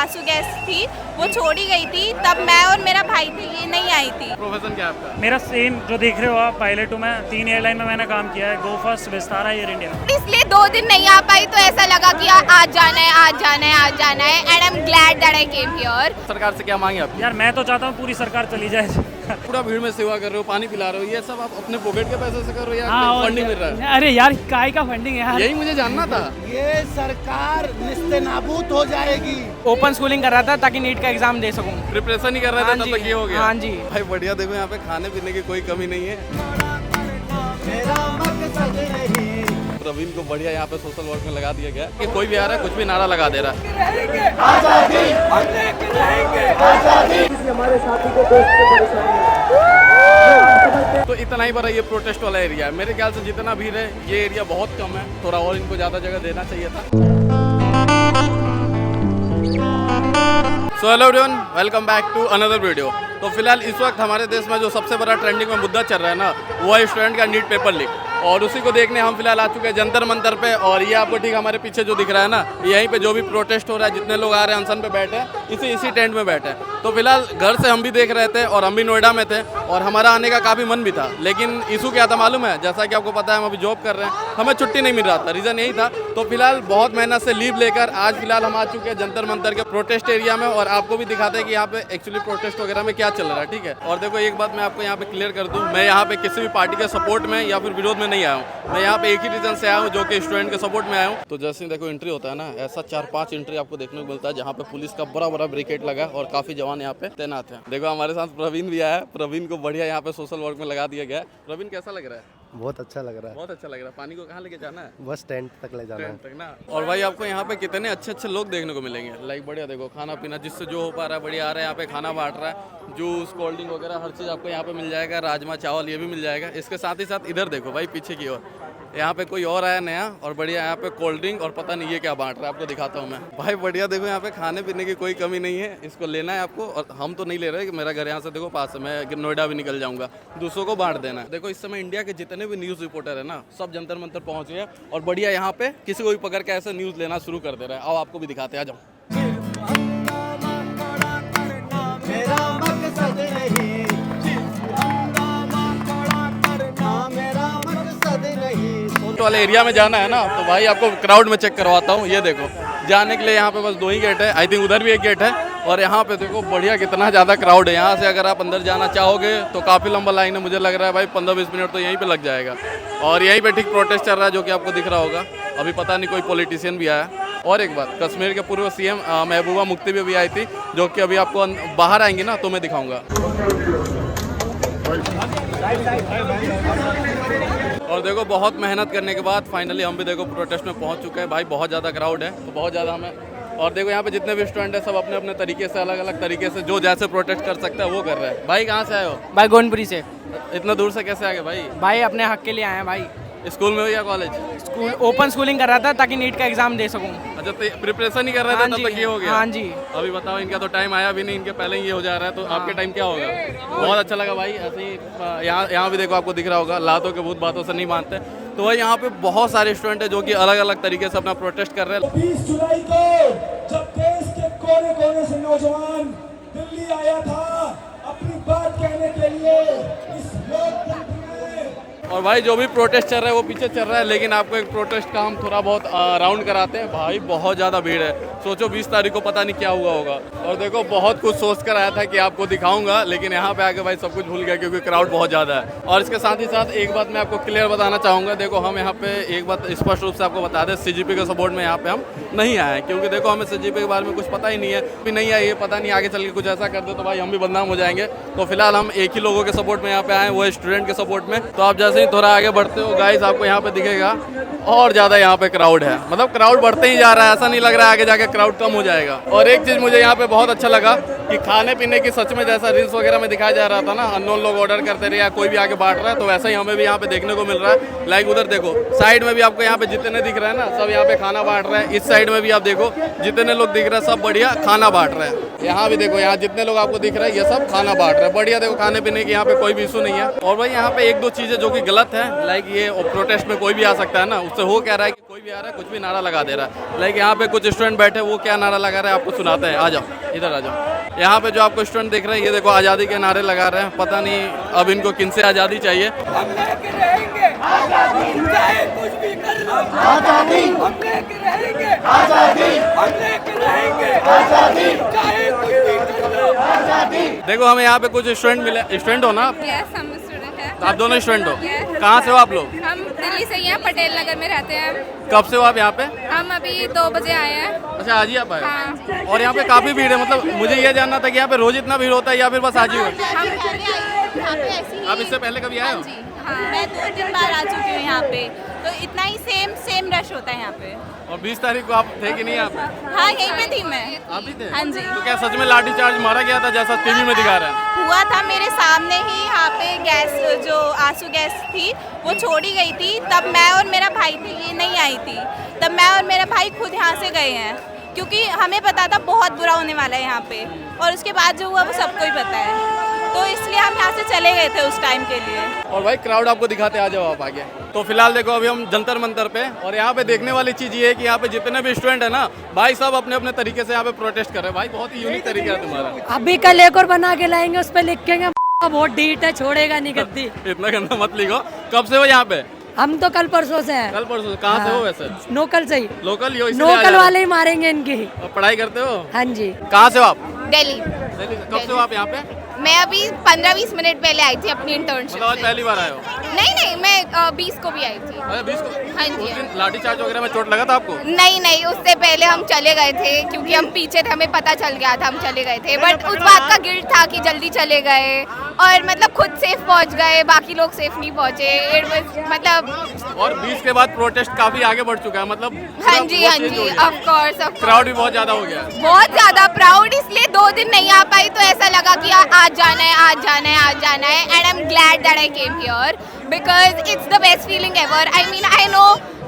आंसू गैस थी वो छोड़ी गई थी, तब मैं और मेरा भाई थे, ये नहीं आई थी। प्रोफेशन क्या है आपका? मेरा सेम जो देख रहे हो आप, पायलट हूँ मैं। 3 एयरलाइन में मैंने काम किया है, गो फर्स्ट, विस्तारा, एयर इंडिया। इसलिए 2 दिन नहीं आ पाई तो ऐसा लगा कि आज जाना है, आज जाना है, आज जाना है, and I am glad that I came here. सरकार से क्या मांगे आप? यार मैं तो चाहता हूँ पूरी सरकार चली जाए। पूरा भीड़ में सेवा कर रहे हो, पानी पिला रहे हो, ये सब आप अपने पॉकेट के पैसे से कर रहे हो या हाँ, फंडिंग मिल रहा है? अरे यार काय का फंडिंग है यार। यही मुझे जानना था। ये सरकार निस्तेनाबूद हो जाएगी। ओपन स्कूलिंग कर रहा था ताकि नीट का एग्जाम दे सकूं। प्रिपरेशन ही कर रहे थे तब तक ये हो गया। हाँ जी। भाई बढ़िया, देखो यहाँ पे खाने पीने की कोई कमी नहीं है। मेरा मकसद नहीं। प्रवीण को बढ़िया यहाँ पे सोशल वर्क में लगा दिया गया कि कोई भी आ रहा है कुछ भी नारा लगा दे रहा है। आजादी आजादी हमारे साथी को देश को परेशानी है। तो इतना ही बड़ा ये प्रोटेस्ट वाला एरिया है। मेरे ख्याल से जितना भीड़ है ये एरिया बहुत कम है, थोड़ा और इनको ज़्यादा जगह देना चाहिए था। So hello everyone, welcome back to another video. तो फिलहाल इस वक्त हमारे देश में जो सबसे बड़ा ट्रेंडिंग में मुद्दा चल रहा है ना, वो है स्टूडेंट का नीट पेपर लीक, और उसी को देखने हम फिलहाल आ चुके हैं जंतर मंतर पे। और ये आपको ठीक हमारे पीछे जो दिख रहा है ना, यहीं पे जो भी प्रोटेस्ट हो रहा है, जितने लोग आ रहे हैं अनशन पे बैठे हैं, इसी टेंट में बैठे हैं। तो फिलहाल घर से हम भी देख रहे थे और हम भी नोएडा में थे और हमारा आने का काफ़ी मन भी था, लेकिन इशू क्या था मालूम है? जैसा कि आपको पता है हम अभी जॉब कर रहे हैं, हमें छुट्टी नहीं मिल रहा था, रीज़न यही था। तो फिलहाल बहुत मेहनत से लीव लेकर आज फिलहाल हम आ चुके हैं जंतर मंतर के प्रोटेस्ट एरिया में, और आपको भी दिखाते हैं कि यहाँ पे एक्चुअली प्रोटेस्ट वगैरह में क्या चल रहा है, ठीक है? और देखो एक बात मैं आपको यहाँ पे क्लियर कर दूँ, मैं यहाँ पे किसी भी पार्टी के सपोर्ट में या फिर विरोध में नहीं आया हूँ। मैं यहाँ पे एक ही रीजन से आया हूँ, जो कि स्टूडेंट के सपोर्ट में आया हूँ। तो जैसे ही देखो एंट्री होता है ना, ऐसा 4-5 एंट्री आपको देखने को मिलता है, जहाँ पे पुलिस का बड़ा बड़ा बैरिकेड लगा है और काफी जवान यहाँ पे तैनात है। देखो हमारे साथ प्रवीण भी आया है, प्रवीण को बढ़िया यहाँ पे सोशल वर्क में लगा दिया गया है। प्रवीण कैसा लग रहा है? बहुत अच्छा लग रहा है। बहुत अच्छा लग रहा है। पानी को कहाँ लेके जाना है? बस टेंट तक ले जाना है। तक ना। और भाई आपको यहाँ पे कितने अच्छे अच्छे लोग देखने को मिलेंगे, लाइक बढ़िया देखो खाना पीना जिससे जो हो पा रहा है बढ़िया आ रहा है, यहाँ पे खाना बांट रहा है, जूस कोल्ड ड्रिंक वगैरह हर चीज़ आपको यहाँ पे मिल जाएगा, राजमा चावल ये भी मिल जाएगा। इसके साथ ही साथ इधर देखो भाई पीछे की ओर, यहाँ पे कोई और आया नया और बढ़िया यहाँ पे कोल्ड ड्रिंक और पता नहीं ये क्या बांट रहा है, आपको दिखाता हूँ मैं। भाई बढ़िया देखो यहाँ पे खाने पीने की कोई कमी नहीं है, इसको लेना है आपको। और हम तो नहीं ले रहे, कि मेरा घर यहाँ से देखो पास है, मैं नोएडा भी निकल जाऊँगा, दूसरों को बांट देना है। देखो इस समय इंडिया के जितने भी न्यूज़ रिपोर्टर है ना, सब जंतर मंतर पहुँच गए और बढ़िया यहाँ पे किसी को भी पकड़ के ऐसे न्यूज़ लेना शुरू कर दे रहा है। आओ आपको भी दिखाते हैं, आ जाओ। मेरा मकसद नहीं, मेरा मकसद नहीं। वाले एरिया में जाना है ना, तो भाई आपको क्राउड में चेक करवाता हूँ। ये देखो जाने के लिए यहाँ पे बस 2 ही गेट है, आई थिंक उधर भी एक गेट है। और यहाँ पे देखो बढ़िया कितना ज़्यादा क्राउड है। यहाँ से अगर आप अंदर जाना चाहोगे तो काफ़ी लंबा लाइन है, मुझे लग रहा है भाई 15-20 मिनट तो यहीं पे लग जाएगा। और यहीं पे ठीक प्रोटेस्ट चल रहा है, जो कि आपको दिख रहा होगा। अभी पता नहीं कोई पॉलिटिशियन भी आया। और एक बात, कश्मीर के पूर्व CM महबूबा मुफ्ती भी अभी आई थी, जो कि अभी आपको बाहर आएंगी ना तो मैं दिखाऊँगा। और देखो बहुत मेहनत करने के बाद फाइनली हम भी देखो प्रोटेस्ट में पहुंच चुके हैं। भाई बहुत ज़्यादा क्राउड है, तो बहुत ज़्यादा हमें। और देखो यहाँ पे जितने भी स्टूडेंट हैं सब अपने अपने तरीके से, अलग अलग तरीके से जो जैसे प्रोटेस्ट कर सकता है वो कर रहे हैं। भाई कहाँ से आए हो? भाई गोनपुरी से। इतना दूर से कैसे आ गए भाई? भाई अपने हक के लिए आए हैं भाई। स्कूल में हो या कॉलेज? स्कूल ओपन स्कूलिंग कर रहा था ताकि नीट का एग्जाम दे सकूं। अच्छा तो प्रिपरेशन ही कर रहे थे तब तक ये हो गया? हाँ जी। अभी बताओ, इनका तो टाइम आया भी नहीं, इनके पहले ही ये हो जा रहा है, तो आपके टाइम क्या होगा? बहुत अच्छा लगा भाई। ऐसे ही यहाँ भी देखो आपको दिख रहा होगा, लातों के भूत बातों से नहीं मानते। तो भाई यहाँ पे बहुत सारे स्टूडेंट हैं जो कि अलग अलग तरीके से अपना प्रोटेस्ट कर रहे हैं। 20 जुलाई को जब देश के कोने कोने से नौजवान दिल्ली आया था अपनी बात कहने के लिए इस लोकतंत्र में। और भाई जो भी प्रोटेस्ट चल रहा है वो पीछे चल रहा है, लेकिन आपको एक प्रोटेस्ट का हम थोड़ा बहुत राउंड कराते हैं। भाई बहुत ज़्यादा भीड़ है, सोचो 20 तारीख को पता नहीं क्या हुआ होगा। और देखो बहुत कुछ सोच कर आया था कि आपको दिखाऊंगा, लेकिन यहाँ पे आके भाई सब कुछ भूल गया क्योंकि क्राउड बहुत ज़्यादा है। और इसके साथ ही साथ एक बात मैं आपको क्लियर बताना चाहूँगा, देखो हम यहाँ पे एक बात स्पष्ट रूप से आपको बता दें, CGP के सपोर्ट में यहाँ पे हम नहीं आए हैं, क्योंकि देखो हमें CGP के बारे में कुछ पता ही नहीं है, भी नहीं है ये पता नहीं आगे चल के कुछ ऐसा कर दे तो भाई हम भी बदनाम हो जाएंगे। तो फिलहाल हम एक ही लोगों के सपोर्ट में यहाँ पे आए, वो है स्टूडेंट के सपोर्ट में। तो आप जैसे ही थोड़ा आगे बढ़ते हो गाइस, आपको यहाँ पे दिखेगा और ज़्यादा यहाँ पे क्राउड है, मतलब क्राउड बढ़ते ही जा रहा है, ऐसा नहीं लग रहा है आगे जाके क्राउड कम हो जाएगा। और एक चीज़ मुझे यहाँ पे बहुत अच्छा लगा कि खाने पीने की सच में जैसा रील्स वगैरह में दिखाया जा रहा था ना, अननोन लोग ऑर्डर करते रहे या कोई भी आके बांट रहा है, तो वैसा ही हमें भी यहाँ पे देखने को मिल रहा है। लाइक उधर देखो साइड में भी आपको यहाँ पे जितने दिख रहे हैं ना, सब यहाँ पे खाना बांट रहे हैं। इस साइड में भी आप देखो जितने लोग दिख रहे हैं सब बढ़िया खाना बांट रहे हैं। यहाँ भी देखो, यहाँ जितने लोग आपको दिख रहे हैं ये सब खाना बांट रहे हैं। बढ़िया देखो खाने पीने की यहाँ पे कोई भी इशू नहीं है। और भाई यहाँ पे 1-2 चीज़ें जो कि गलत है, लाइक ये प्रोटेस्ट में कोई भी आ सकता है ना, उससे हो क्या रहा है कि कोई भी आ रहा है कुछ भी नारा लगा दे रहा है। लाइक यहाँ पे कुछ स्टूडेंट बैठे, वो क्या नारा लगा रहे हैं आपको सुनाते हैं। आ जाओ इधर आ जाओ। यहाँ पे जो आपको स्टूडेंट दिख रहे हैं, ये देखो आज़ादी के नारे लगा रहे हैं। पता नहीं अब इनको किन से आज़ादी चाहिए। देखो हमें यहाँ पे कुछ स्टूडेंट मिले। स्टूडेंट हो ना आप? यस, हम स्टूडेंट हैं। आप दोनों स्टूडेंट हो? Yes. कहाँ से हो आप लोग? हम दिल्ली से ही हैं, पटेल नगर में रहते हैं। कब से हो आप यहाँ पे? हम अभी 2 बजे आए हैं। अच्छा आज ही आप आए? हाँ। और यहाँ पे काफी भीड़ है, मतलब मुझे ये जानना था कि यहाँ पे रोज इतना भीड़ होता है या फिर बस आज ही हो? आप इससे पहले कभी आए हो? मैं 2-3 बार आ चुकी हूँ यहाँ पे, तो इतना ही सेम रश होता है यहाँ पे। और 20 तारीख को आप थे कि नहीं यहाँ पे? हाँ, यहीं पे थी मैं। आप भी थे? हाँ जी। तो क्या सच में लाठी चार्ज मारा गया था जैसा टीवी में दिखा रहा है? हुआ था मेरे सामने ही। यहाँ पे गैस, जो आंसू गैस थी वो छोड़ी गई थी। तब मैं और मेरा भाई थे, ये नहीं आई थी। तब मैं और मेरा भाई खुद यहाँ से गए हैं, क्योंकि हमें पता था बहुत बुरा होने वाला है यहाँ पे। और उसके बाद जो हुआ वो सबको ही पता है, तो इसलिए हम यहाँ से चले गए थे उस टाइम के लिए। और भाई क्राउड आपको दिखाते, आ जाओ आप आगे। तो फिलहाल देखो अभी हम जंतर मंतर पे, और यहाँ पे देखने वाली चीज ये है कि यहाँ पे जितने भी स्टूडेंट है ना भाई, सब अपने अपने तरीके से यहाँ पे प्रोटेस्ट कर रहे हैं। भाई बहुत ही यूनिक तरीका है तुम्हारा। अभी कल एक और बना के लाएंगे, उस पर लिखेंगे बहुत डीट है, छोड़ेगा नहीं गद्दी। इतना गंदा मत लिखो। कब से हो यहाँ पे? हम तो कल परसों से हैं। कल परसों? कहाँ से हो वैसे? लोकल से ही। लोकल ही हो? इसलिए आ लोकल जा वाले ही मारेंगे इनकी। रहे हो? और पढ़ाई करते हो? हाँ जी। कहाँ से हो आप? दिल्ली। कब से हो आप यहाँ पे? मैं अभी 15-20 मिनट पहले आई थी अपनी इंटर्नशिप मतलब आज से। पहली बार आए हो? नहीं, मैं 20 को भी आई थी। अरे 20 को? हाँ जी। उस दिन लाठी चार्ज वगैरह में चोट लगा था आपको? नहीं, उससे पहले हम चले गए थे, क्योंकि हम पीछे थे, हमें पता चल गया था, हम चले गए थे। बट उस बात का गिल्ट था कि जल्दी चले गए, और मतलब खुद सेफ पहुंच गए, बाकी लोग सेफ नहीं पहुंचे। It was, मतलब। और 20 के बाद प्रोटेस्ट काफी आगे बढ़ चुका है, मतलब हाँ जी, ऑफ कोर्स। क्राउड भी बहुत ज्यादा हो गया है। बहुत ज्यादा प्राउड, इसलिए 2 दिन नहीं आ पाई, तो ऐसा लगा कि आज जाना है, आज जाना है, आज जाना है। And I am glad that I came here, because it's the best feeling ever. I mean, I know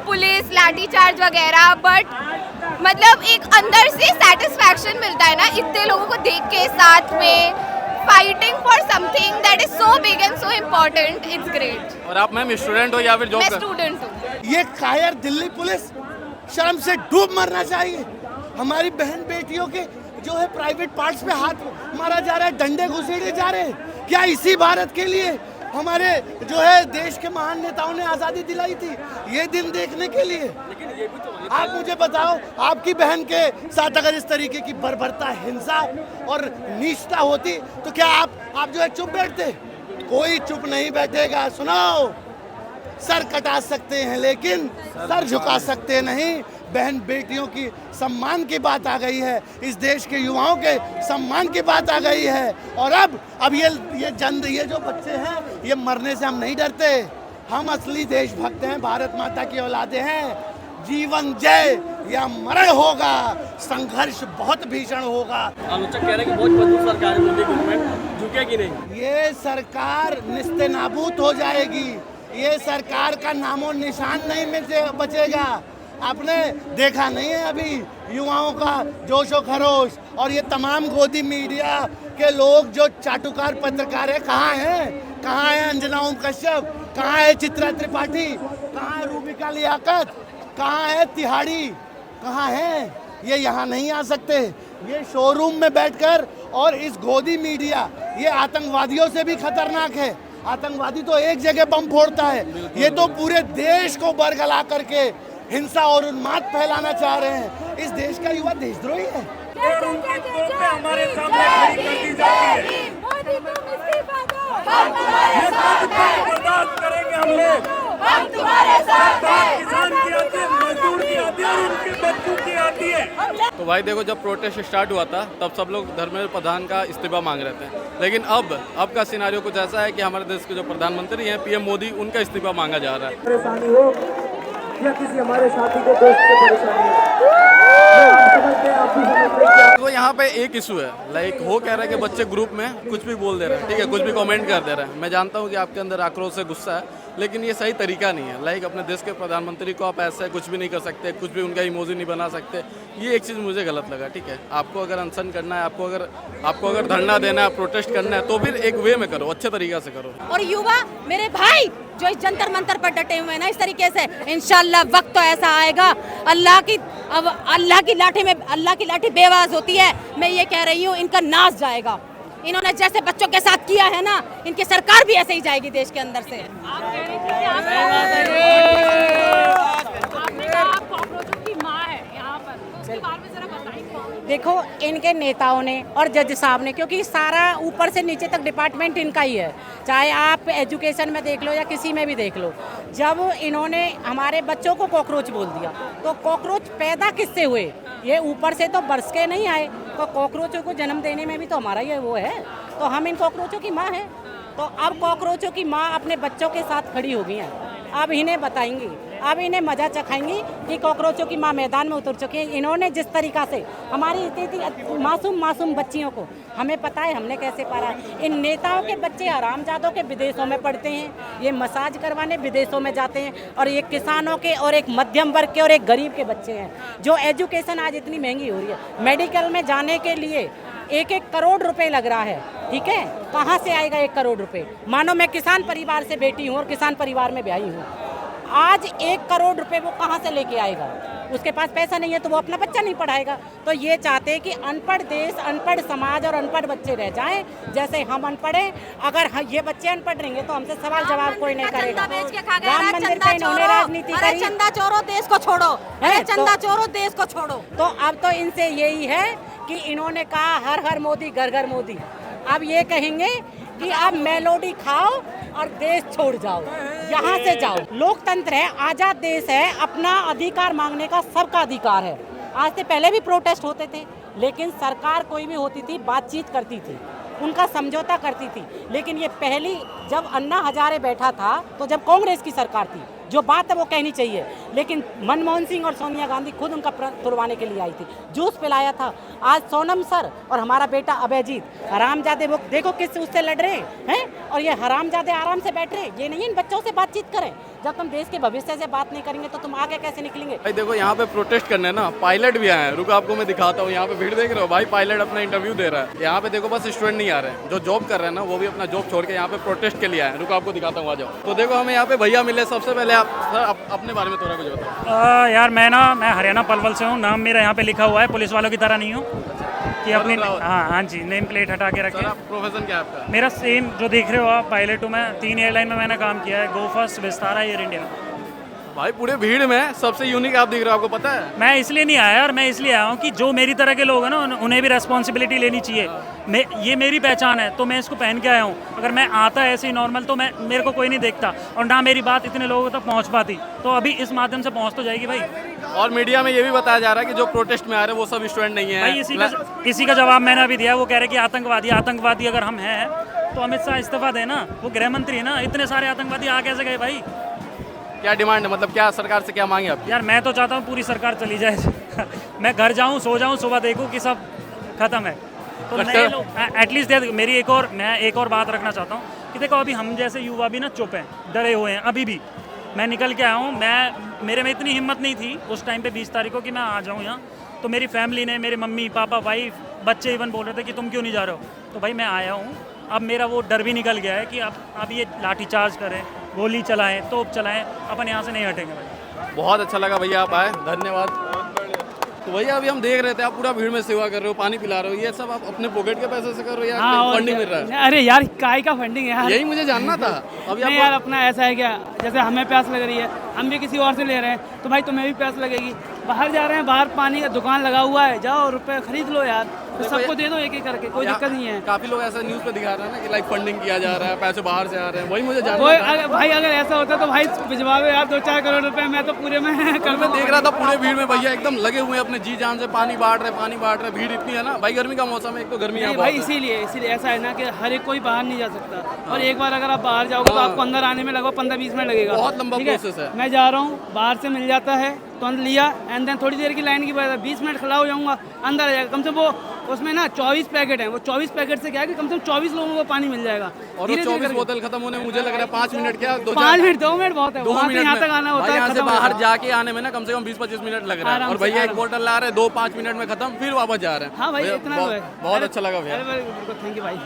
police लाठी चार्ज वगैरह, बट मतलब एक अंदर से सेटिस्फैक्शन मिलता है ना, इतने लोगों को देख के साथ में fighting for something that is so big and so important. It's great. और आप मैम स्टूडेंट हो या फिर जॉब? मैं स्टूडेंट हूँ। ये कायर दिल्ली पुलिस शर्म से डूब मरना चाहिए। हमारी बहन बेटियों के जो है प्राइवेट पार्ट्स पे हाथ मारा जा रहा है, डंडे घुसेड़े जा रहे हैं। क्या इसी भारत के लिए हमारे जो है देश के महान नेताओं ने आज़ादी दिलाई थी, ये दिन देखने के लिए? आप मुझे बताओ, आपकी बहन के साथ अगर इस तरीके की बर्बरता, हिंसा और नीचता होती तो क्या आप जो है चुप बैठते? कोई चुप नहीं बैठेगा। सुनो, सर कटा सकते हैं लेकिन सर झुका सकते नहीं। बहन बेटियों की सम्मान की बात आ गई है, इस देश के युवाओं के सम्मान की बात आ गई है। और अब ये जो बच्चे हैं, ये मरने से हम नहीं डरते। हम असली देशभक्त हैं, भारत माता की औलादे हैं। जीवन जय या मरण होगा, संघर्ष बहुत भीषण होगा। आलोचक कह रहे हैं कि बहुत मजबूत सरकार है, मोदी गवर्नमेंट झुकेगी नहीं। ये सरकार निस्तेनाबूद हो जाएगी, ये सरकार का नामो निशान नहीं में से बचेगा। आपने देखा नहीं है अभी युवाओं का जोशो खरोश, और ये तमाम गोदी मीडिया के लोग जो चाटुकार पत्रकार है, कहाँ हैं? कहाँ है अंजना ओम कश्यप? कहाँ है चित्रा त्रिपाठी? कहाँ है रूबिका लियाकत? कहाँ है तिहाड़ी? कहाँ है? ये यहाँ नहीं आ सकते। ये शोरूम में बैठकर, और इस गोदी मीडिया ये आतंकवादियों से भी खतरनाक है। आतंकवादी तो एक जगह बम फोड़ता है, ये तो पूरे देश को बरगला करके हिंसा और उन्माद फैलाना चाह रहे हैं। इस देश का युवा देशद्रोही है। हमारे सामने खड़ी कर दी जाती है। बर्दाश्त करेंगे हम लोग। हम तुम्हारे साथ हैं। किसान की आती है, मजदूर की आती है, और उनके बच्चों की आती है। तो भाई देखो, जब प्रोटेस्ट स्टार्ट हुआ था तब सब लोग धर्मेंद्र प्रधान का इस्तीफा मांग रहे थे, लेकिन अब का सिनारियो कुछ ऐसा है कि हमारे देश के जो प्रधानमंत्री हैं पीएम मोदी, उनका इस्तीफा मांगा जा रहा है। परेशानी हो या किसी हमारे साथी को दोस्त को परेशानी हो, आप समझते हैं, आप भी समझते हैं। तो यहाँ पे एक इशू है, लाइक हो कह रहा है कि बच्चे ग्रुप में कुछ भी बोल दे रहे हैं, ठीक है, कुछ भी कमेंट कर दे रहे हैं। मैं जानता हूँ कि आपके अंदर आक्रोश से गुस्सा है, लेकिन ये सही तरीका नहीं है। लाइक अपने देश के प्रधानमंत्री को आप ऐसे कुछ भी नहीं कर सकते, कुछ भी उनका इमोजी नहीं बना सकते। ये एक चीज़ मुझे गलत लगा। ठीक है, आपको अगर अनशन करना है, आपको अगर धरना देना है, प्रोटेस्ट करना है, तो फिर एक वे में करो, अच्छे तरीक़ा से करो। और युवा मेरे भाई जो इस जंतर मंतर पर डटे हुए हैं ना, इस तरीके से इंशाल्लाह वक्त तो ऐसा आएगा, अल्लाह की लाठी बेआवाज होती है। मैं ये कह रही हूँ, इनका नाश जाएगा। इन्होंने जैसे बच्चों के साथ किया है ना, इनकी सरकार भी ऐसे ही जाएगी देश के अंदर से। देखो, इनके नेताओं ने और जज साहब ने, क्योंकि सारा ऊपर से नीचे तक डिपार्टमेंट इनका ही है, चाहे आप एजुकेशन में देख लो या किसी में भी देख लो। जब इन्होंने हमारे बच्चों को कॉकरोच बोल दिया, तो कॉकरोच पैदा किससे हुए? ये ऊपर से तो बरस के नहीं आए, तो कॉकरोचों को जन्म देने में भी तो हमारा ये वो है, तो हम इन कॉकरोचों की माँ है। तो अब कॉकरोचों की माँ अपने बच्चों के साथ खड़ी हो गई हैं। अब इन्हें बताएंगी, अब इन्हें मजा चखाएंगी कि कॉकरोचों की माँ मैदान में उतर चुकी है। इन्होंने जिस तरीक़ा से हमारी इतनी मासूम बच्चियों को, हमें पता है हमने कैसे पारा। इन नेताओं के बच्चे हरामजादों के विदेशों में पढ़ते हैं, ये मसाज करवाने विदेशों में जाते हैं, और ये किसानों के और एक मध्यम वर्ग के और एक गरीब के बच्चे हैं। जो एजुकेशन आज इतनी महंगी हो रही है, मेडिकल में जाने के लिए 1-1 करोड़ रुपए लग रहा है। ठीक है, कहाँ से आएगा 1 करोड़ रुपए? मानो मैं किसान परिवार से बेटी हूँ और किसान परिवार में ब्याही हूँ। आज 1 करोड़ रुपए वो कहाँ से लेके आएगा? उसके पास पैसा नहीं है तो वो अपना बच्चा नहीं पढ़ाएगा। तो ये चाहते हैं कि अनपढ़ देश, अनपढ़ समाज और अनपढ़ बच्चे रह जाएं, जैसे हम अनपढ़ हैं। अगर ये बच्चे अनपढ़ रहेंगे तो हमसे सवाल जवाब कोई नहीं करेगा। राम मंदिर पे इन्होंने राजनीति करी, चंदा चोरो देश को छोड़ो, चंदा चोरो देश को छोड़ो। तो अब तो इनसे यही है कि इन्होंने कहा हर हर मोदी, घर घर मोदी। अब ये कहेंगे कि आप मेलोडी खाओ और देश छोड़ जाओ, यहाँ से जाओ। लोकतंत्र है, आज़ाद देश है, अपना अधिकार मांगने का सबका अधिकार है। आज से पहले भी प्रोटेस्ट होते थे, लेकिन सरकार कोई भी होती थी बातचीत करती थी, उनका समझौता करती थी। लेकिन ये पहली जब अन्ना हजारे बैठा था, तो जब कांग्रेस की सरकार थी, जो बात है वो कहनी चाहिए। लेकिन मनमोहन सिंह और सोनिया गांधी खुद उनका तुड़वाने के लिए आई थी, जूस पिलाया था। आज सोनम सर और हमारा बेटा अभयजीत हरामजादे, वो देखो किस उससे लड़ रहे हैं, और ये हरामजादे आराम से बैठ रहे। ये नहीं इन बच्चों से बातचीत करें। जब तुम देश के भविष्य से बात नहीं करेंगे तो तुम आगे कैसे निकलेंगे? भाई देखो, यहाँ पे प्रोटेस्ट करने ना पायलट भी आए हैं। रुको आपको मैं दिखाता हूँ, यहाँ पे भीड़ देख रहे हो भाई, पायलट अपना इंटरव्यू दे रहा है। यहाँ पे देखो बस स्टूडेंट नहीं आ रहे हैं, जो जॉब कर रहे हैं ना वो भी अपना जॉब छोड़ के यहाँ पे प्रोटेस्ट के लिए आए हैं। रुको आपको दिखाता हूँ, आ जाओ। तो देखो हमें यहाँ पे भैया मिले। सबसे पहले आप सर अपने बारे में थोड़ा कुछ बताओ। यार मैं हरियाणा पलवल से हूँ। नाम मेरा यहाँ पे लिखा हुआ है, पुलिस वालों की तरह नहीं हूँ कि अपनी हाँ जी नेम प्लेट हटा के रखे। प्रोफेशन क्या है आपका? मेरा सेम जो देख रहे हो आप, पायलट हूँ मैं। 3 एयरलाइन में मैंने काम किया है, गो फर्स्ट, विस्तारा, एयर इंडिया। भाई पूरे भीड़ में सबसे यूनिक आप दिख रहे हो, आपको पता है? मैं इसलिए नहीं आया, और मैं इसलिए आया हूँ कि जो मेरी तरह के लोग हैं ना, उन्हें भी रेस्पॉन्सिबिलिटी लेनी चाहिए। ये मेरी पहचान है, तो मैं इसको पहन के आया हूँ। अगर मैं आता ऐसे ही नॉर्मल तो मेरे को कोई नहीं देखता, और ना मेरी बात इतने लोगों तक पहुँच पाती। तो अभी इस माध्यम से पहुँच तो जाएगी भाई। और मीडिया में ये भी बताया जा रहा है कि जो प्रोटेस्ट में आ रहे हैं वो सब स्टूडेंट नहीं है। भाई इसी का जवाब मैंने अभी दिया। वो कह रहे कि आतंकवादी अगर हम हैं तो अमित शाह इस्तीफा देना, वो गृह मंत्री है ना। इतने सारे आतंकवादी आ कैसे गए भाई? क्या डिमांड है, मतलब क्या सरकार से क्या मांगे आप? यार मैं तो चाहता हूँ पूरी सरकार चली जाए। मैं घर जाऊँ, सो जाऊँ, सुबह देखूँ कि सब खत्म है। तो नए लोग एटलीस्ट मैं एक और बात रखना चाहता हूँ कि देखो, अभी हम जैसे युवा भी ना चुप हैं, डरे हुए हैं। अभी भी मैं निकल के आया हूँ। मेरे में इतनी हिम्मत नहीं थी उस टाइम पे 20 तारीख को कि मैं आ जाऊँ यहाँ। तो मेरी फैमिली ने, मेरे मम्मी पापा, वाइफ, बच्चे इवन बोल रहे थे कि तुम क्यों नहीं जा रहे हो। तो भाई मैं आया हूँ। अब मेरा वो डर भी निकल गया है कि अब ये लाठीचार्ज करें, गोली चलाएं, तोप चलाएं, अपन यहाँ से नहीं हटेंगे भाई। बहुत अच्छा लगा भैया आप आए, धन्यवाद। तो भैया अभी हम देख रहे थे आप पूरा भीड़ में सेवा कर रहे हो, पानी पिला रहे हो, ये सब आप अपने पॉकेट के पैसे से कर रहे हो या फंडिंग मिल रहा है? अरे यार काय का फंडिंग है यार, यही मुझे जानना था। अभी नहीं यार, अपना ऐसा है क्या, जैसे हमें प्यास लग रही है, हम भी किसी और से ले रहे हैं, तो भाई तुम्हें भी प्यास लगेगी। बाहर जा रहे हैं, बाहर पानी का दुकान लगा हुआ है, जाओ रुपए खरीद लो यार, तो सबको दे दो एक एक करके, कोई दिक्कत नहीं है। काफी लोग ऐसा न्यूज़ पे दिखा रहे हैं ना कि लाइक फंडिंग किया जा रहा है, पैसे बाहर से आ रहे हैं, वही मुझे जानना था। भाई अगर ऐसा होता तो भाई भिजवा दो यार 2-4 करोड़ रुपए, मैं तो पूरे में कर। मैं देख रहा था पूरे भीड़ में भैया एकदम लगे हुए हैं अपने जी जान से, पानी बांट रहे। भीड़ इतनी है ना भाई, गर्मी का मौसम है, एक तो गर्मी है भाई, इसीलिए ऐसा है ना कि हर एक कोई बाहर नहीं जा सकता, और एक बार अगर आप बाहर जाओगे तो आपको अंदर आने में लगभग 15-20 मिनट लगेगा। बहुत लंबा प्रोसेस है। मैं जा रहा हूँ, बाहर से मिल जाता है, तुरंत लिया, एंड देन थोड़ी देर की लाइन की बात है, 20 मिनट खड़ा हो जाऊंगा, अंदर आ जाएगा। कम से कम वो उसमें ना 24 पैकेट हैं, वो 24 पैकेट से क्या है कि कम से कम 24 लोगों को पानी मिल जाएगा। और वो 24 बोतल खत्म होने में मुझे लग रहा है 5 मिनट क्या 5 मिनट 2 मिनट बहुत है, 2 मिनट यहाँ तक आना होता है, यहाँ से बाहर जाके आने में ना कम से कम 20-25 मिनट लग रहा है, और भैया एक बोतल ला रहे हैं 2-5 मिनट में खत्म, फिर वापस जा रहे हैं। हाँ भाई इतना तो है। बहुत अच्छा लगा भैया, थैंक यू भाई।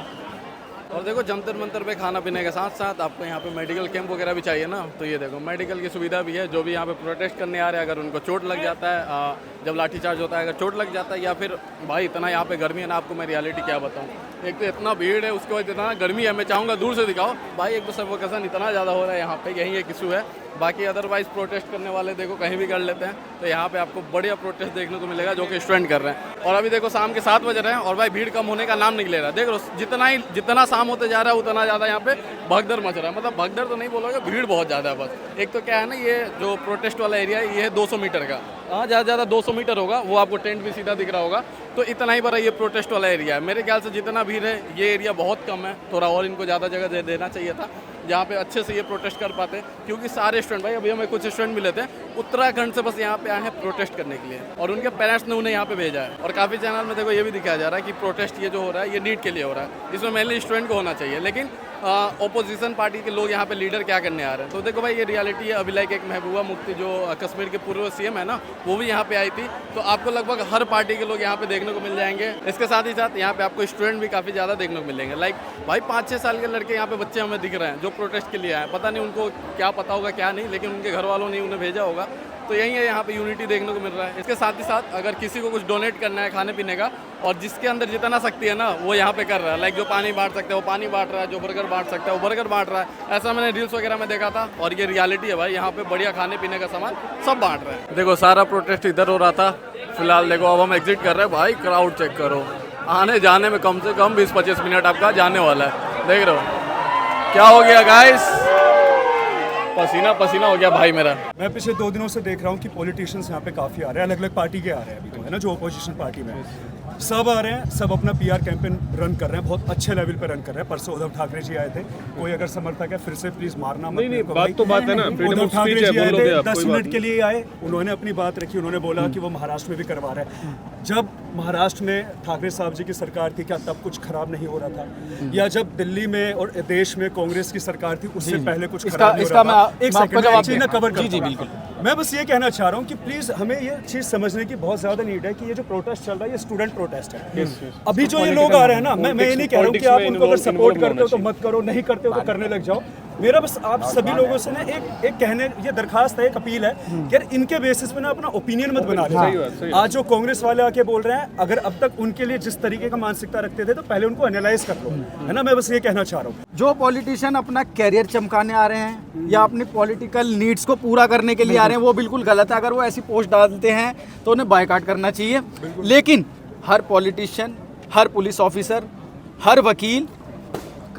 और देखो जंतर मंतर पे खाना पीने के साथ साथ आपको यहाँ पे मेडिकल कैंप वगैरह भी चाहिए ना, तो ये देखो मेडिकल की सुविधा भी है। जो भी यहाँ पे प्रोटेस्ट करने आ रहे हैं, अगर उनको चोट लग जाता है, जब लाठीचार्ज होता है, अगर चोट लग जाता है, या फिर भाई इतना यहाँ पे गर्मी है ना, आपको मैं रियलिटी क्या बताऊँ, एक तो इतना भीड़ है, उसके बाद इतना गर्मी है, मैं चाहूँगा दूर से दिखाओ भाई, एक तो सफोकेशन इतना ज़्यादा हो रहा है यहाँ पे, यही एक इशू है। बाकी अदरवाइज प्रोटेस्ट करने वाले देखो कहीं भी कर लेते हैं, तो यहाँ पे आपको बढ़िया प्रोटेस्ट देखने को मिलेगा जो कि स्टूडेंट कर रहे हैं। और अभी देखो शाम के 7 बज रहे हैं और भाई भीड़ कम होने का नाम नहीं ले रहा। देख लो जितना शाम होते जा रहा है उतना ज़्यादा यहाँ पे भगदड़ मच रहा है, मतलब भगदड़ तो नहीं बोलोगे, भीड़ बहुत ज़्यादा है बस। एक तो क्या है ना, ये जो प्रोटेस्ट वाला एरिया है ये है 200 मीटर का, हाँ ज़्यादा ज़्यादा 200 मीटर होगा, वो आपको टेंट भी सीधा दिख रहा होगा, तो इतना ही बड़ा ये प्रोटेस्ट वाला एरिया है। मेरे ख्याल से जितना भीड़ है ये एरिया बहुत कम है, थोड़ा और इनको ज़्यादा जगह देना चाहिए था जहाँ पे अच्छे से ये प्रोटेस्ट कर पाते, क्योंकि सारे स्टूडेंट भाई, अभी हमें कुछ स्टूडेंट मिले थे उत्तराखंड से, बस यहाँ पे आए हैं प्रोटेस्ट करने के लिए, और उनके पेरेंट्स ने उन्हें यहाँ पे भेजा है। और काफ़ी चैनल में देखो ये भी दिखाया जा रहा है कि प्रोटेस्ट ये जो हो रहा है ये नीट के लिए हो रहा है, इसमें मेनली स्टूडेंट को होना चाहिए, लेकिन ओपोजिशन पार्टी के लोग यहाँ पे लीडर क्या करने आ रहे हैं। तो देखो भाई ये रियलिटी है। अभी लाइक एक महबूबा मुफ्ती जो कश्मीर के पूर्व CM है ना, वो भी यहाँ पे आई थी, तो आपको लगभग हर पार्टी के लोग यहाँ पे देखने को मिल जाएंगे। इसके साथ ही साथ यहाँ पे आपको स्टूडेंट भी काफ़ी ज़्यादा देखने को मिलेंगे। लाइक भाई 5-6 साल के लड़के यहाँ पे बच्चे हमें दिख रहे हैं जो प्रोटेस्ट के लिए आए, पता नहीं उनको क्या पता होगा क्या नहीं, लेकिन उनके घर वालों ने उन्हें भेजा होगा, तो यही है यहाँ पे यूनिटी देखने को मिल रहा है। इसके साथ ही साथ अगर किसी को कुछ डोनेट करना है खाने पीने का, और जिसके अंदर जितना शक्ति है ना वो यहाँ पे कर रहा है। लाइक जो पानी बांट सकता है वो पानी बांट रहा है, जो बर्गर बांट सकता है वो बर्गर बांट रहा है। ऐसा मैंने रील्स वगैरह में देखा था, और ये रियलिटी है भाई, यहाँ पे बढ़िया खाने पीने का सामान सब बांट रहे हैं। देखो सारा प्रोटेस्ट इधर हो रहा था, फिलहाल देखो अब हम एग्जिट कर रहे हैं। भाई क्राउड चेक करो, आने जाने में कम से कम 20-25 मिनट आपका जाने वाला है। देख रहे हो क्या हो गया गाइस, पसीना पसीना हो गया भाई मेरा। मैं पिछले 2 दिनों से देख रहा हूँ कि पॉलिटिशियंस यहाँ पे काफ़ी आ रहे हैं, अलग अलग पार्टी के आ रहे हैं अभी तो, है ना, जो अपोजिशन पार्टी में सब आ रहे हैं, सब अपना PR कैंपेन रन कर रहे हैं, बहुत अच्छे लेवल पे रन कर रहे हैं। परसों उद्धव ठाकरे जी आए थे, कोई अगर समर्थक है फिर से प्लीज मारना मत। नहीं, बात तो बात है ना, उद्धव ठाकरे जी आए थे, 10 मिनट के लिए आए, उन्होंने अपनी बात रखी, उन्होंने बोला कि वो महाराष्ट्र में भी करवा रहे हैं। जब महाराष्ट्र में ठाकरे साहब जी की सरकार थी, क्या तब कुछ खराब नहीं हो रहा था? या जब दिल्ली में और देश में कांग्रेस की सरकार थी उससे पहले कुछ खराब नहीं हो रहा था? एक सेकंड कवर कर। जी बिल्कुल, मैं बस ये कहना चाह रहा हूँ कि प्लीज हमें ये चीज समझने की बहुत ज्यादा नीड है कि ये जो प्रोटेस्ट चल रहा है ये स्टूडेंट प्रोटेस्ट है। अभी जो ये लोग आ रहे हैं ना, मैं ये नहीं कह रहा हूँ कि आप उनको अगर सपोर्ट करते हो तो मत करो, नहीं करते हो तो करने लग जाओ। मेरा बस आप सभी लोगों से ना एक कहने, ये दरखास्त है, एक अपील है कि यार इनके बेसिस पे ना अपना ओपिनियन मत बना लें। आज जो कांग्रेस वाले आके बोल रहे हैं, अगर अब तक उनके लिए जिस तरीके का मानसिकता रखते थे तो पहले उनको एनालाइज कर लो, है ना। मैं बस ये कहना चाह रहा हूँ, जो पॉलिटिशियन अपना कैरियर चमकाने आ रहे हैं या अपनी पॉलिटिकल नीड्स को पूरा करने के लिए आ रहे हैं, वो बिल्कुल गलत है। अगर वो ऐसी पोस्ट डालते हैं तो उन्हें बायकॉट करना चाहिए। लेकिन हर पॉलिटिशियन, हर पुलिस ऑफिसर, हर वकील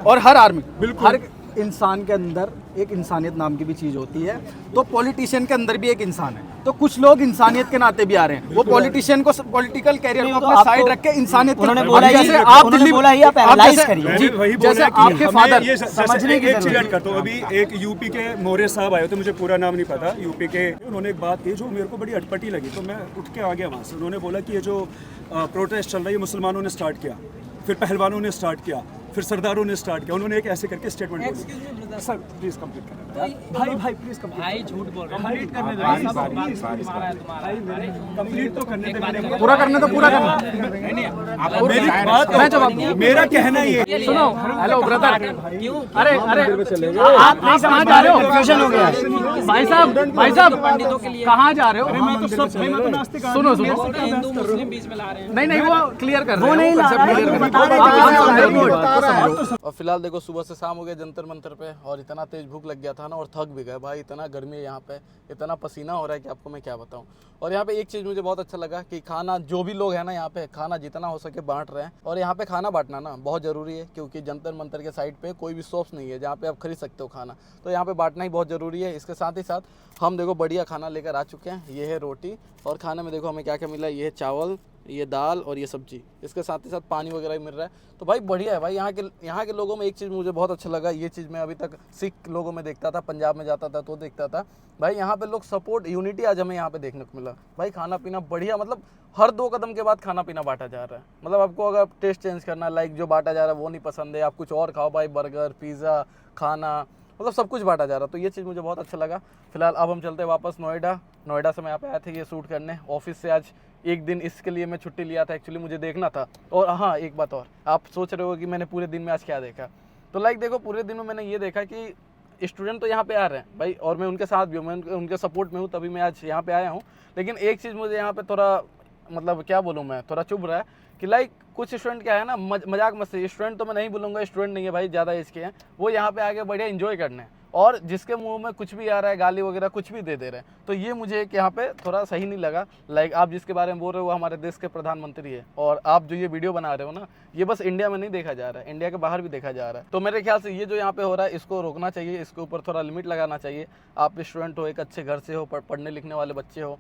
और हर आर्मी, हर इंसान के अंदर एक इंसानियत नाम की भी चीज़ होती है, तो पॉलिटिशियन के अंदर भी एक इंसान है। तो कुछ लोग इंसानियत के नाते भी आ रहे हैं, वो पॉलिटिशियन को पॉलिटिकल कैरियर को अपना साइड रख के इंसानियत उन्होंने बोला जैसे आप दिल्ली बोला ही आप एनालाइज करिए। जैसे आपके फादर समझने की जरूरत करता हूँ। अभी एक यूपी के मौर्य साहब आए थे, मुझे पूरा नाम नहीं पता, यूपी के, उन्होंने एक बात की जो मेरे को बड़ी अटपटी लगी, तो मैं उठ के आ गया वहाँ से। उन्होंने बोला कि ये जो प्रोटेस्ट चल रहा है ये मुसलमानों ने स्टार्ट किया, फिर पहलवानों ने स्टार्ट किया, फिर सरदारों ने स्टार्ट किया। उन्होंने एक ऐसे करके स्टेटमेंट बोली। सर प्लीज कंप्लीट करना भाई प्लीज कंप्लीट। भाई झूठ बोल रहा है, कंप्लीट तो करने दे, पूरा करने तो पूरा करना। मेरी बात मैं जवाब, मेरा कहना ये सुनो। हेलो ब्रदर, अरे आप नहीं समझ आ रहे हो, कंफ्यूजन हो गया भाई साहब कहाँ जा रहे हो? मैं तो सब मैं तो नास्तिक सुनो हिंदू मुस्लिम बीच में ला रहे हैं। नहीं वो क्लियर कर रहे हैं, वो नहीं ला रहे। और फिलहाल देखो सुबह से शाम हो गया जंतर मंतर पे, और इतना तेज भूख लग गया था ना, और थक भी गए भाई। इतना गर्मी है यहाँ पे, इतना पसीना हो रहा है कि आपको मैं क्या बताऊँ। और यहाँ पे एक चीज़ मुझे बहुत अच्छा लगा कि खाना, जो भी लोग हैं ना यहाँ पे, खाना जितना हो सके बांट रहे हैं। और यहाँ पे खाना बांटना ना बहुत ज़रूरी है, क्योंकि जंतर मंतर के साइड पे कोई भी शॉप्स नहीं है जहाँ पे आप खरीद सकते हो खाना, तो यहाँ पे बांटना ही बहुत ज़रूरी है। इसके साथ ही साथ हम देखो बढ़िया खाना लेकर आ चुके हैं। ये है रोटी, और खाने में देखो हमें क्या क्या मिला। ये है चावल, ये दाल और ये सब्जी, इसके साथ ही साथ पानी वगैरह भी मिल रहा है। तो भाई बढ़िया है भाई। यहाँ के लोगों में एक चीज़ मुझे बहुत अच्छा लगा, ये चीज़ मैं अभी तक सिख लोगों में देखता था, पंजाब में जाता था तो देखता था भाई, यहाँ पे लोग सपोर्ट, यूनिटी आज हमें यहाँ पे देखने को मिला भाई। खाना पीना बढ़िया, मतलब हर 2 कदम के बाद खाना पीना बांटा जा रहा है। मतलब आपको अगर टेस्ट चेंज करना, लाइक जो बांटा जा रहा है वो नहीं पसंद है, आप कुछ और खाओ भाई, बर्गर, पिज़्ज़ा, खाना, मतलब सब कुछ बांटा जा रहा है। तो ये चीज़ मुझे बहुत अच्छा लगा। फिलहाल अब हम चलते हैं वापस नोएडा से मैं यहाँ पे आया था ये शूट करने। ऑफिस से आज एक दिन इसके लिए मैं छुट्टी लिया था, एक्चुअली मुझे देखना था। और हाँ, एक बात और, आप सोच रहे हो कि मैंने पूरे दिन में आज क्या देखा, तो लाइक देखो पूरे दिन में मैंने ये देखा कि स्टूडेंट तो यहाँ पे आ रहे हैं भाई, और मैं उनके साथ भी हूँ, मैं उनके सपोर्ट में हूँ, तभी मैं आज यहाँ पे आया हूँ। लेकिन एक चीज़ मुझे यहाँ पे थोड़ा, मतलब क्या बोलूँ मैं, थोड़ा चुभ रहा है कि लाइक कुछ स्टूडेंट क्या है ना, मजाक मस्ती, स्टूडेंट तो मैं नहीं बोलूँगा, स्टूडेंट नहीं है भाई, ज़्यादा एज के हैं, वो यहाँ पे आके बढ़िया एंजॉय करने, और जिसके मुंह में कुछ भी आ रहा है, गाली वगैरह कुछ भी दे रहे हैं। तो ये मुझे एक यहाँ पे थोड़ा सही नहीं लगा। लाइक आप जिसके बारे में बोल रहे हो वो हमारे देश के प्रधानमंत्री है, और आप जो ये वीडियो बना रहे हो ना, ये बस इंडिया में नहीं देखा जा रहा है, इंडिया के बाहर भी देखा जा रहा है। तो मेरे ख्याल से ये जो यहाँ पे हो रहा है इसको रोकना चाहिए, इसके ऊपर थोड़ा लिमिट लगाना चाहिए। आप स्टूडेंट हो, एक अच्छे घर से हो, पढ़ने लिखने वाले बच्चे हो,